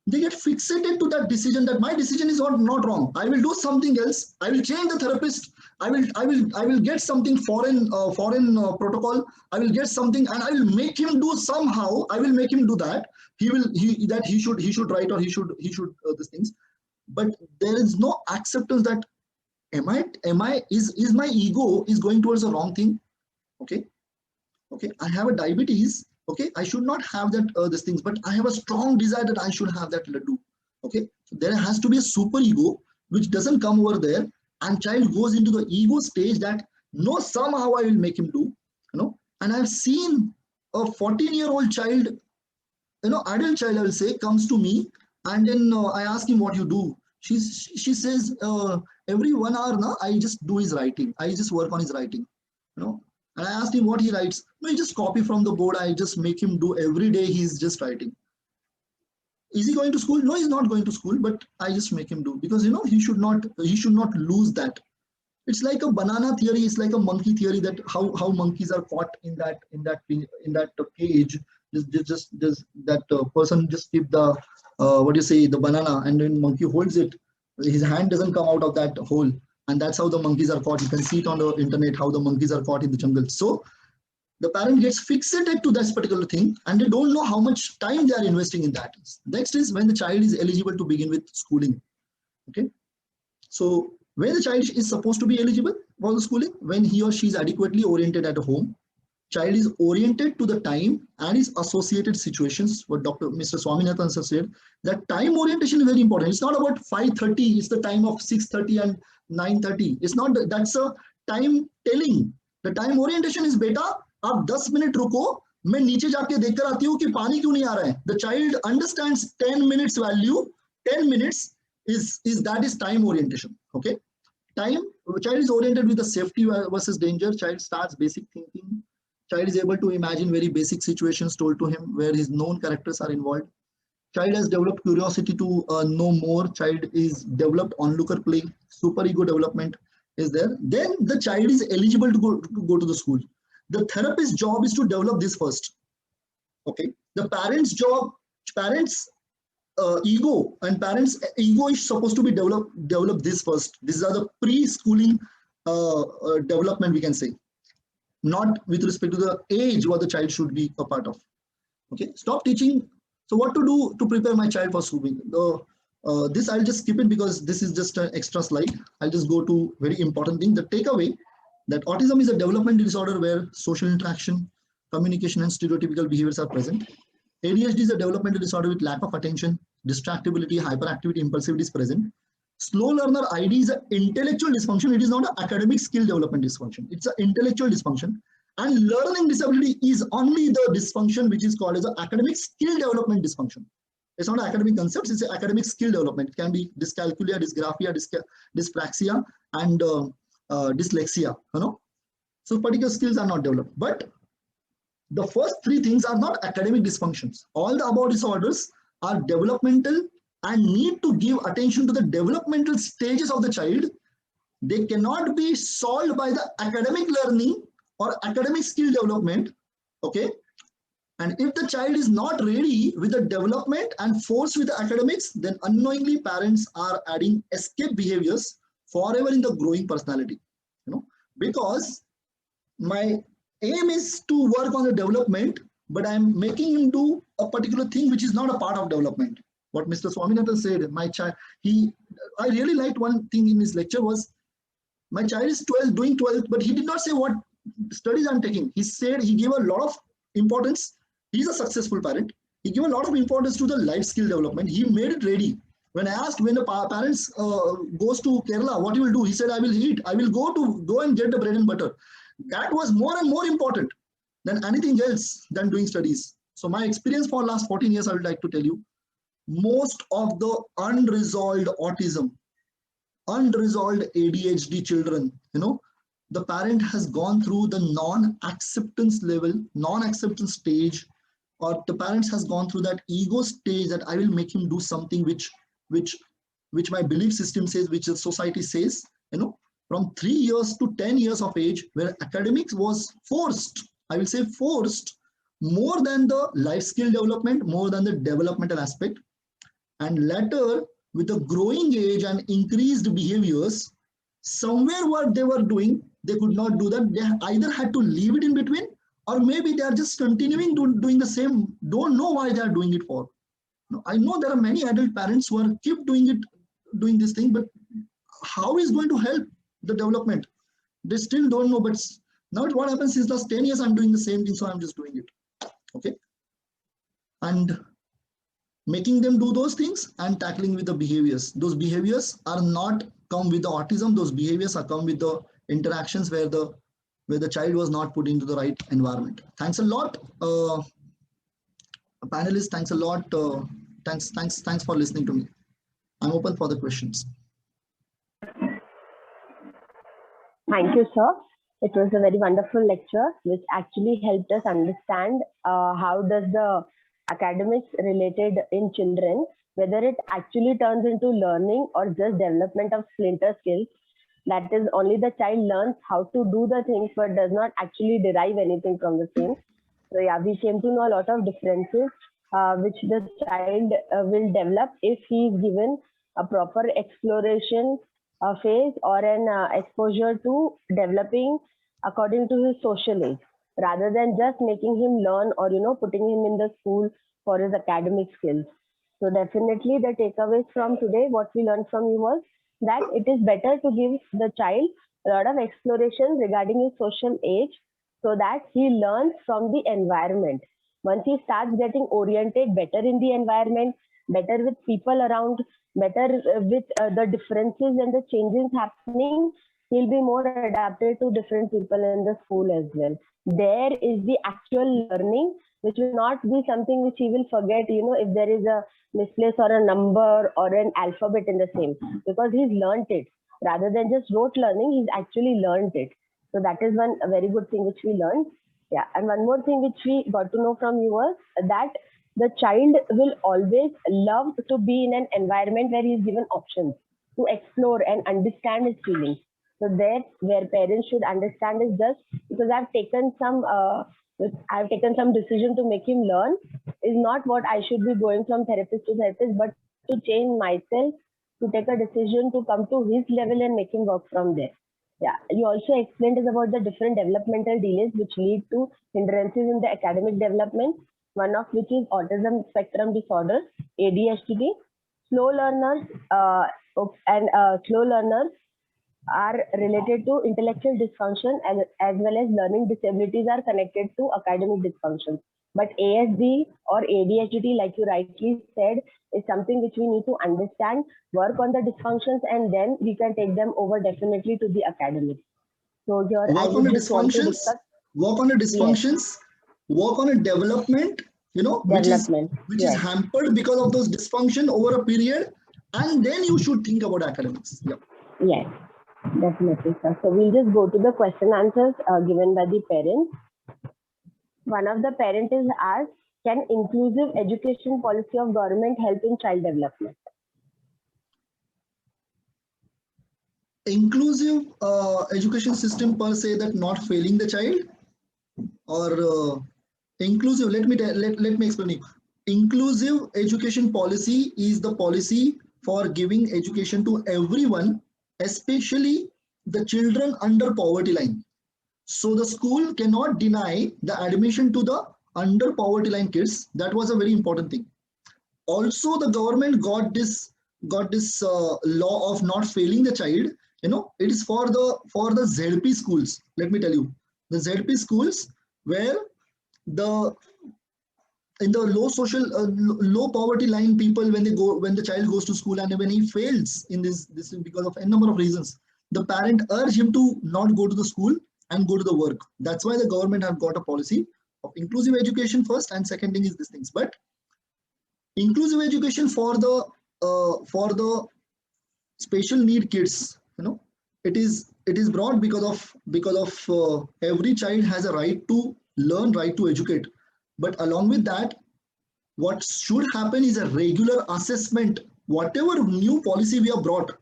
they get fixated to that decision, that my decision is not wrong. I will do something else. I will change the therapist. I will get something foreign protocol. I will get something, and I will make him do somehow. I will make him do that. He should write, or he should these things. But there is no acceptance that is my ego is going towards the wrong thing. Okay, I have a diabetes. Okay, I should not have that these things, but I have a strong desire that I should have that laddu. Okay, so there has to be a super ego which doesn't come over there, and child goes into the ego stage that no, somehow I will make him do. And I've seen a 14-year-old child, adult child, I will say, comes to me, and then I ask him, what you do. She says, every 1 hour now I just do his writing. I just work on his writing. And I asked him what he writes. No, he just copy from the board. I just make him do every day. He's just writing. Is he going to school? No, he's not going to school, but I just make him do, because he should not lose that. It's like a banana theory. It's like a monkey theory, that how monkeys are caught in that cage. Just that person just keep the the banana, and then monkey holds it. His hand doesn't come out of that hole. And that's how the monkeys are caught. You can see it on the internet, how the monkeys are caught in the jungle. So the parent gets fixated to this particular thing, and they don't know how much time they are investing in that. Next is when the child is eligible to begin with schooling. Okay. So when the child is supposed to be eligible for the schooling, when he or she is adequately oriented at home, child is oriented to the time and its associated situations. What Mr. Swaminathan said, that time orientation is very important. It's not about 5:30. It's the time of 6:30 and 9:30. It's not, that's a time telling. The time orientation is beta, आप 10 minute रुको, मैं नीचे जाके देखकर आती हूँ कि पानी क्यों नहीं आ रहा है. The child understands 10 minutes value. 10 minutes is time orientation. Okay, time. Child is oriented with the safety versus danger. Child starts basic thinking. Child is able to imagine very basic situations told to him where his known characters are involved. Child has developed curiosity to know more. Child is developed onlooker play. Super ego development is there. Then the child is eligible to go to the school. The therapist's job is to develop this first. Okay. The parents' job, parents' ego and parents' ego is supposed to be develop this first. These are the preschooling development, we can say, not with respect to the age what the child should be a part of. Okay, stop teaching. So what to do to prepare my child for schooling? This I'll just skip it because this is just an extra slide. I'll just go to very important thing. The takeaway that autism is a developmental disorder where social interaction, communication, and stereotypical behaviors are present. ADHD is a developmental disorder with lack of attention, distractibility, hyperactivity, impulsivity is present. Slow learner ID is an intellectual dysfunction. It is not an academic skill development dysfunction. It's an intellectual dysfunction. And learning disability is only the dysfunction which is called as an academic skill development dysfunction. It's not academic concepts, it's an academic skill development. It can be dyscalculia, dysgraphia, dyspraxia, and dyslexia. You know? So particular skills are not developed. But the first three things are not academic dysfunctions. All the above disorders are developmental and need to give attention to the developmental stages of the child. They cannot be solved by the academic learning or academic skill development. Okay. And if the child is not ready with the development and forced with the academics, then unknowingly parents are adding escape behaviors forever in the growing personality. You know, because my aim is to work on the development, but I'm making him do a particular thing which is not a part of development. What Mr. Swaminathan said, my child, I really liked one thing in his lecture was, my child is 12, doing 12th, but he did not say what studies I'm taking. He said he gave a lot of importance. He's a successful parent. He gave a lot of importance to the life skill development. He made it ready. When I asked when the parents goes to Kerala, what he will do? He said, I will eat. I will go and get the bread and butter. That was more and more important than anything else than doing studies. So my experience for last 14 years, I would like to tell you, most of the unresolved autism, unresolved ADHD children, you know, the parent has gone through the non-acceptance level, non-acceptance stage, or the parents has gone through that ego stage that I will make him do something which my belief system says, which the society says, you know, from 3 years to 10 years of age, where academics was forced, I will say forced, more than the life skill development, more than the developmental aspect. And later, with the growing age and increased behaviors, somewhere what they were doing, they could not do that. They either had to leave it in between, or maybe they are just continuing doing the same, don't know why they are doing it for. Now, I know there are many adult parents who are keep doing this thing, but how is going to help the development? They still don't know. But now what happens is last 10 years I'm doing the same thing, so I'm just doing it. Okay. And making them do those things and tackling with the behaviors. Those behaviors are not come with the autism. Those behaviors are come with the interactions where the child was not put into the right environment. Thanks a lot, panelists. Thanks a lot. Thanks for listening to me. I'm open for the questions. Thank you, sir. It was a very wonderful lecture, which actually helped us understand how does the academics related in children, whether it actually turns into learning or just development of splinter skills. That is, only the child learns how to do the things, but does not actually derive anything from the same. So yeah, we came to know a lot of differences which the child will develop if he is given a proper exploration phase or an exposure to developing according to his social age, rather than just making him learn or, you know, putting him in the school for his academic skills. So definitely the takeaways from today, what we learned from you was that it is better to give the child a lot of exploration regarding his social age, so that he learns from the environment. Once he starts getting oriented better in the environment, better with people around, better with the differences and the changes happening, he'll be more adapted to different people in the school as well. There is the actual learning, which will not be something which he will forget, you know, if there is a misplace or a number or an alphabet in the same, because he's learned it. Rather than just rote learning, he's actually learned it. So that is a very good thing which we learned. Yeah, and one more thing which we got to know from you was that the child will always love to be in an environment where he is given options to explore and understand his feelings. So there, where parents should understand is just because I've taken some decision to make him learn is not what I should be going from therapist to therapist, but to change myself, to take a decision to come to his level and make him work from there. Yeah, you also explained is about the different developmental delays which lead to hindrances in the academic development, one of which is autism spectrum disorder, ADHD. Slow learners slow learners are related to intellectual dysfunction as well as learning disabilities are connected to academic dysfunction. But ASD or ADHD, like you rightly said, is something which we need to understand, work on the dysfunctions, and then we can take them over definitely to the academics. So here I Work on would the just want to dysfunctions, discuss. work on the Yes, dysfunctions, work on a development, development. which is Yes, hampered because of those dysfunction over a period, and then you should think about academics. Yeah. yes, definitely, sir. So we'll just go to the question answers given by the parents. One of the parents is asked, can inclusive education policy of government help in child development? Inclusive education system per se, that not failing the child, or inclusive, let me explain you. Inclusive education policy is the policy for giving education to everyone, especially the children under poverty line. So the school cannot deny the admission to the under poverty line kids. That was a very important thing. Also, the government got this law of not failing the child. It is for the ZP schools. Let me tell you, the ZP schools where the in the low poverty line people, when the child goes to school and when he fails in this is because of a number of reasons, the parent urge him to not go to the school and go to the work. That's why the government have got a policy of inclusive education first, and second thing is these things. But inclusive education for the special need kids, it is brought because of every child has a right to learn, right to educate. But along with that, what should happen is a regular assessment. Whatever new policy we have brought,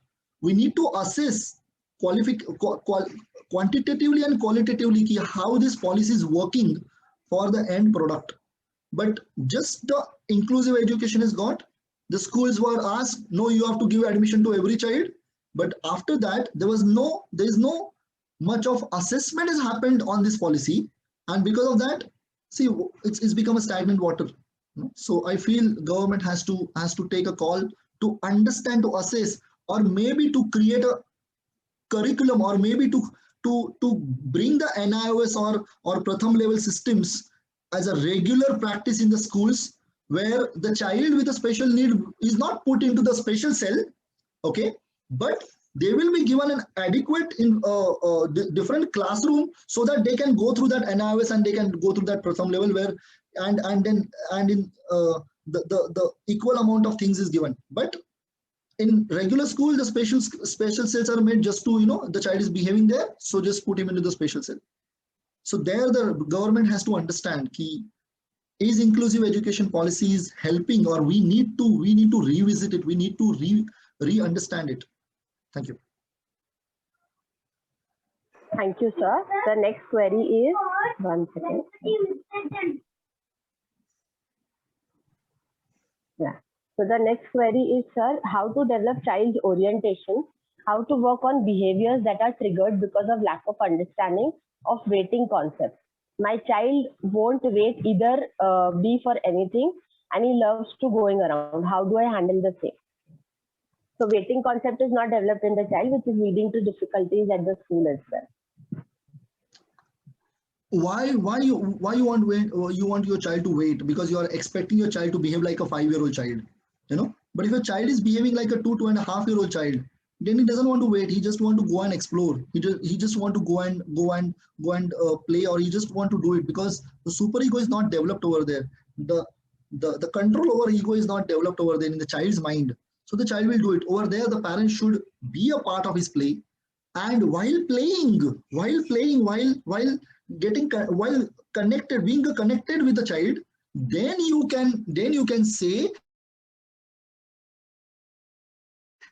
we need to assess quantitatively and qualitatively how this policy is working for the end product. But just the inclusive education is got. The schools were asked, no, you have to give admission to every child. But after that, there is no much of assessment has happened on this policy. And because of that, see, it's become a stagnant water. So I feel government has to take a call to understand, to assess, or maybe to create a curriculum, or maybe to bring the NIOS or Pratham level systems as a regular practice in the schools, where the child with a special need is not put into the special cell, okay, but they will be given an adequate different classroom so that they can go through that NIOS and they can go through that Pratham level, where and in the equal amount of things is given. But in regular school, the special cells are made just to, the child is behaving there, so just put him into the special cell. So there the government has to understand key is inclusive education policies helping, or we need to revisit it, we need to re-understand it. Thank you. Thank you, sir. The next query is, one second. Yeah. So the next query is, sir, how to develop child's orientation, how to work on behaviors that are triggered because of lack of understanding of waiting concept. My child won't wait either be for anything, and he loves to going around. How do I handle the same? So waiting concept is not developed in the child, which is leading to difficulties at the school as well. Why you want your child to wait? Because you are expecting your child to behave like a 5-year-old child, But if your child is behaving like a 2.5-year-old child, then he doesn't want to wait. He just want to go and explore. He just want to go and play, or he just want to do it because the super ego is not developed over there. The control over ego is not developed over there in the child's mind. So the child will do it. Over there, the parent should be a part of his play, and while getting connected, being connected with the child, then you can say,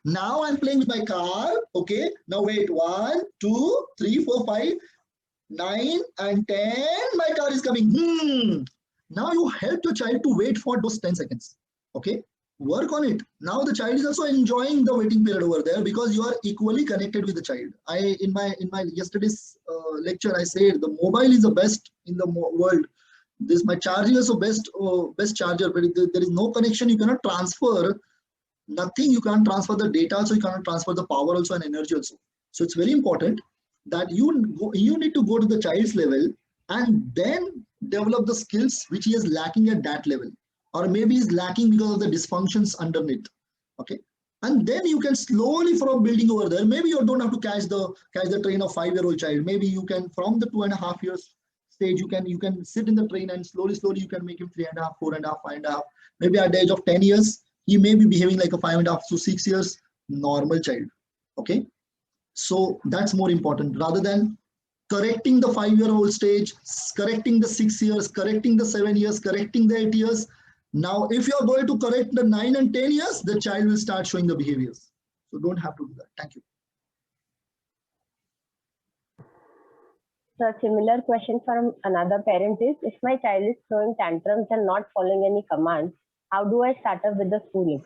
now I'm playing with my car. Okay, now wait, 1 2 3 4 5 9 and 10, my car is coming. Now you help your child to wait for those 10 seconds. Okay, work on it. Now the child is also enjoying the waiting period over there because you are equally connected with the child. I in my yesterday's lecture I said the mobile is the best in the world. This my charger is the best charger, but if there is no connection, you cannot transfer nothing. You can't transfer the data also, you cannot transfer the power also and energy also. So it's very important that you need to go to the child's level and then develop the skills which he is lacking at that level, or maybe is lacking because of the dysfunctions underneath. Okay, and then you can slowly from building over there. Maybe you don't have to catch the train of 5-year-old child. Maybe you can, from the 2.5 years stage, you can sit in the train and slowly you can make him 3.5, 4.5, 5.5. Maybe at the age of 10 years he may be behaving like a 5.5 to 6 years normal child. Okay, so that's more important rather than correcting the 5-year-old stage, correcting the 6 years, correcting the 7 years, correcting the 8 years. Now if you are going to correct the 9 and 10 years, the child will start showing the behaviors. So don't have to do that. Thank you. So a similar question from another parent is, if my child is throwing tantrums and not following any commands, how do I start up with the schooling?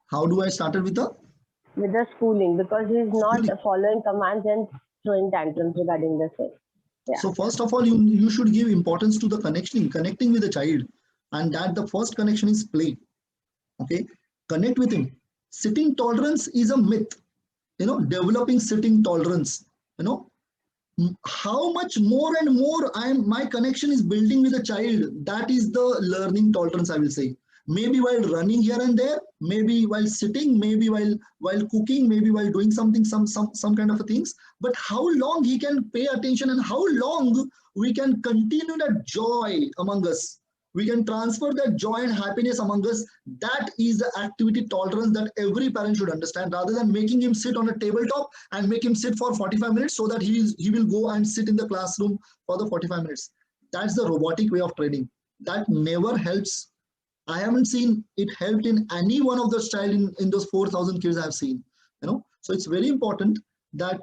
How do I start with the schooling, because he is not schooling? following commands and throwing tantrums regarding the same. Yeah. So first of all, you should give importance to the connecting with the child, and that the first connection is play. Okay, connect with him. Sitting tolerance is a myth. Developing sitting tolerance. How much more and more my connection is building with the child, that is the learning tolerance, I will say. Maybe while running here and there, maybe while sitting, maybe while cooking, maybe while doing something, some kind of things, but how long he can pay attention and how long we can continue that joy among us, we can transfer that joy and happiness among us. That is the activity tolerance that every parent should understand, rather than making him sit on a tabletop and make him sit for 45 minutes so that he will go and sit in the classroom for the 45 minutes. That's the robotic way of training. That never helps. I haven't seen it helped in any one of those child in those 4,000 kids I have seen. So it's very important that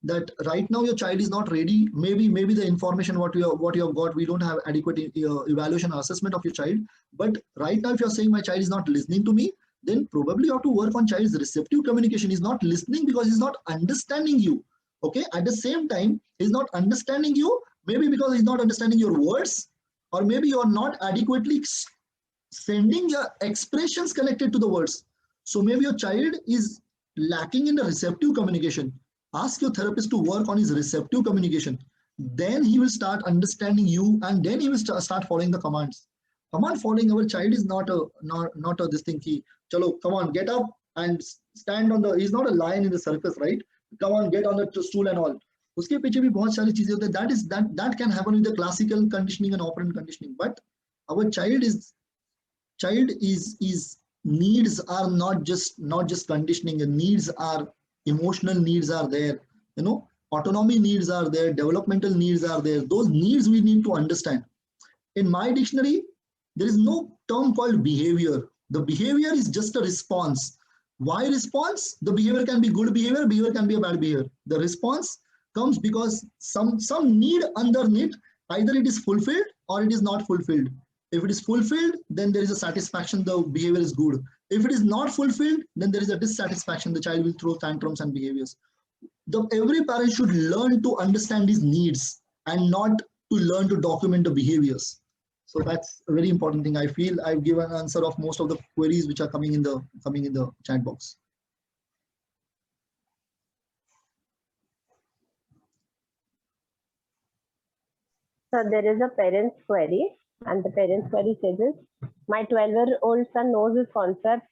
that right now your child is not ready. Maybe the information what you have got, we don't have adequate evaluation or assessment of your child. But right now, if you're saying my child is not listening to me, then probably you have to work on child's receptive communication. He's not listening because he's not understanding you. Okay, at the same time, he's not understanding you, maybe because he's not understanding your words, or maybe you are not adequately sending your expressions connected to the words. So maybe your child is lacking in the receptive communication. Ask your therapist to work on his receptive communication. Then he will start understanding you, and then he will start following the commands. Command following our child is not a this thing ki, chalo, come on, get up and stand on the, he's not a lion in the circus, right? Come on, get on the stool and all. उसके पीछे भी बहुत सारी चीजें होती है. That can happen with the classical conditioning and operant conditioning. But our child is needs are not just conditioning. The needs are emotional needs are there. Autonomy needs are there. Developmental needs are there. Those needs we need to understand. In my dictionary, there is no term called behavior. The behavior is just a response. Why response? The behavior can be good behavior. Behavior can be a bad behavior. The response comes because some need underneath. Either it is fulfilled or it is not fulfilled. If it is fulfilled, then there is a satisfaction, the behavior is good. If it is not fulfilled, then there is a dissatisfaction, the child will throw tantrums and behaviors. Every parent should learn to understand his needs and not to learn to document the behaviors. So that's a very important thing. I feel I've given an answer of most of the queries which are coming in the chat box. So there is a parent's query. And the parent's query says this: my 12-year-old son knows his concepts,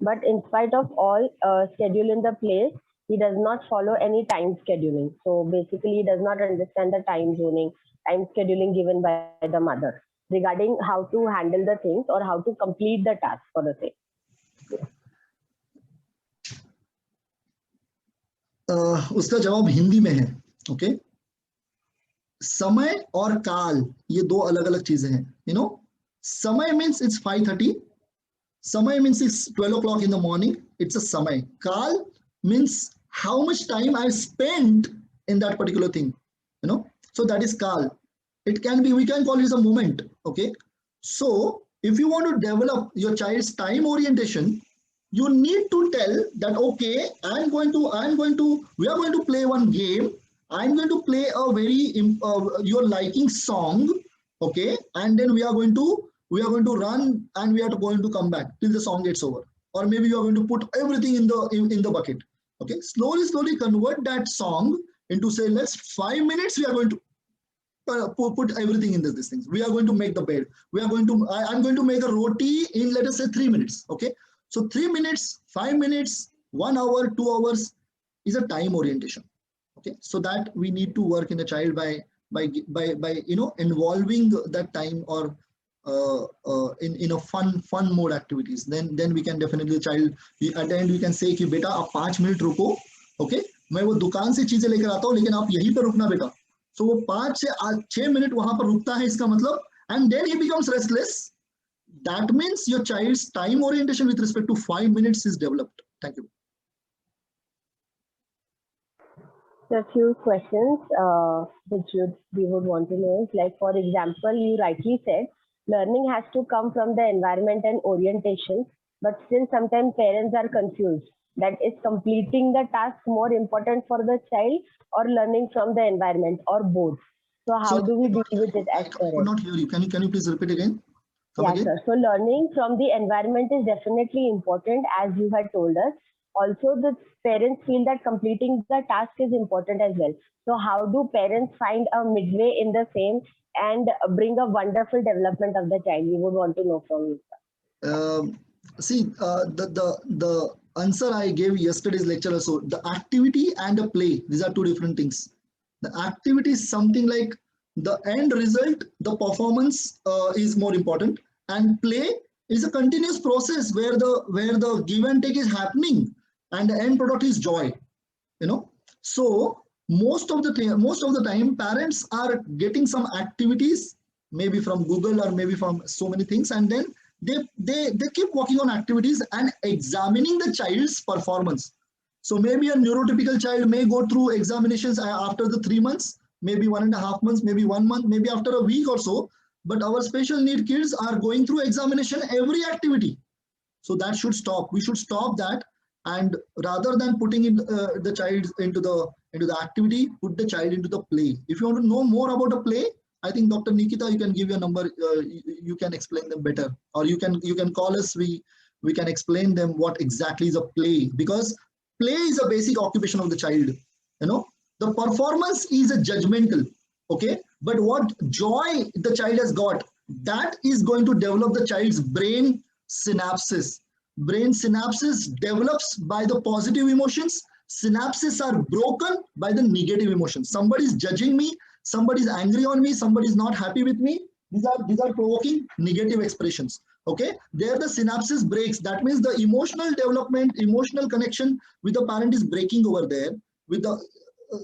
but in spite of all schedule in the place, he does not follow any time scheduling. So basically, he does not understand the time zoning, time scheduling given by the mother regarding how to handle the things or how to complete the task for the same. उसका जवाब हिंदी में है. Okay, समय और काल ये दो अलग अलग चीजें हैं. Samay means it's 5:30. Samay means it's 12 o'clock in the morning. It's a samay. Kal means how much time I spent in that particular thing. So that is kal. It can be, we can call it as a moment. Okay. So if you want to develop your child's time orientation, you need to tell that, okay, we are going to play one game. I'm going to play a very your liking song, okay, and then we are going to run, and we are going to come back till the song gets over, or maybe you are going to put everything in the bucket, okay. Slowly convert that song into, say, let's 5 minutes. We are going to put everything in this things. We are going to make the bed. I'm going to make a roti in, let us say, 3 minutes. Okay. So 3 minutes, 5 minutes, 1 hour, 2 hours is a time orientation. Okay. So that we need to work in the child by involving that time, or in a fun mode activities. Then we can definitely child, at the end we can say कि बेटा आप 5 minute रुको. Okay. मैं वो दुकान से चीजें लेकर आता हूँ, लेकिन आप यहीं पर रुकना बेटा. So वो 5 से 6 मिनट वहां पर रुकता है, इसका मतलब, and then he becomes restless. That means your child's time orientation with respect to 5 minutes is developed. Thank you. So a few questions which we would want to know is, like, for example, you rightly said learning has to come from the environment and orientation, but still sometimes parents are confused. That is completing the task more important for the child, or learning from the environment, or both? So how do we deal with it as I could parents? not hear you. Can you please repeat again? Yeah, sir. So learning from the environment is definitely important, as you had told us. Also, the parents feel that completing the task is important as well. So how do parents find a midway in the same and bring a wonderful development of the child? We would want to know from you, sir. See, the answer I gave yesterday's lecture also, the activity and the play, these are two different things. The activity is something like the end result, the performance is more important, and play is a continuous process where the give and take is happening, and the end product is joy. So most of the time parents are getting some activities, maybe from Google or maybe from so many things, and then they keep working on activities and examining the child's performance. So maybe a neurotypical child may go through examinations after the 3 months, maybe 1.5 months, maybe 1 month, maybe after a week or so. But our special need kids are going through examination every activity. So that should stop. We should stop that, and rather than putting in the child into the activity, put the child into the play. If you want to know more about a play, I think Dr. Nikita, you can give your number. You can explain them better, or you can call us. We can explain them what exactly is a play, because play is a basic occupation of the child. The performance is a judgmental. Okay, but what joy the child has got, that is going to develop the child's brain synapses. Brain synapses develops by the positive emotions. Synapses are broken by the negative emotions. Somebody is judging me, somebody is angry on me, somebody is not happy with me. These are provoking negative expressions. Okay, there the synapses breaks. That means the emotional development, emotional connection with the parent is breaking over there with the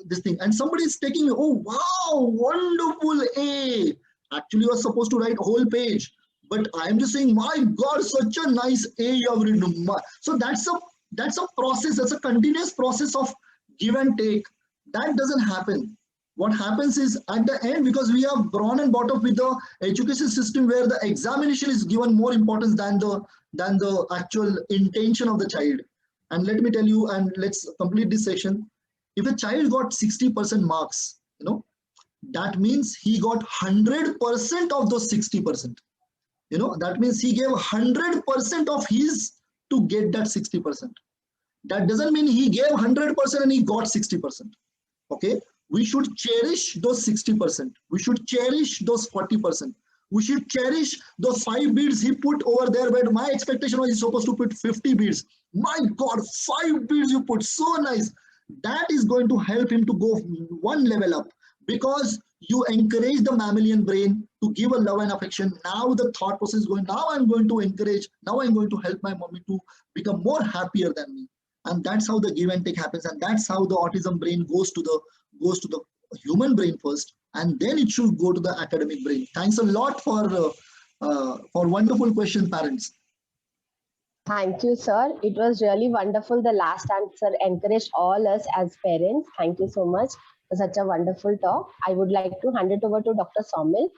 this thing. And somebody is taking, oh wow, wonderful A. Actually, you are supposed to write a whole page, but I am just saying, my God, such a nice A you have written. So that's a process. That's a continuous process of give and take. That doesn't happen. What happens is, at the end, because we are born and brought up with the education system where the examination is given more importance than the actual intention of the child. And let me tell you, and let's complete this session. If a child got 60% marks, that means he got 100% of those 60%. That means he gave 100% of his to get that 60%. That doesn't mean he gave 100% and he got 60%. Okay, we should cherish those 60%. We should cherish those 40%. We should cherish those 5 beads he put over there, where my expectation was he's supposed to put 50 beads. My God, 5 beads you put, so nice. That is going to help him to go one level up, because you encourage the mammalian brain to give a love and affection. Now the thought process is going, now I'm going to encourage, now I'm going to help my mommy to become more happier than me. And that's how the give and take happens. And that's how the autism brain goes to the human brain first, and then it should go to the academic brain. Thanks a lot for for wonderful question, parents. Thank you, sir. It was really wonderful. The last answer encouraged all us as parents. Thank you so much for such a wonderful talk. I would like to hand it over to Dr. Somil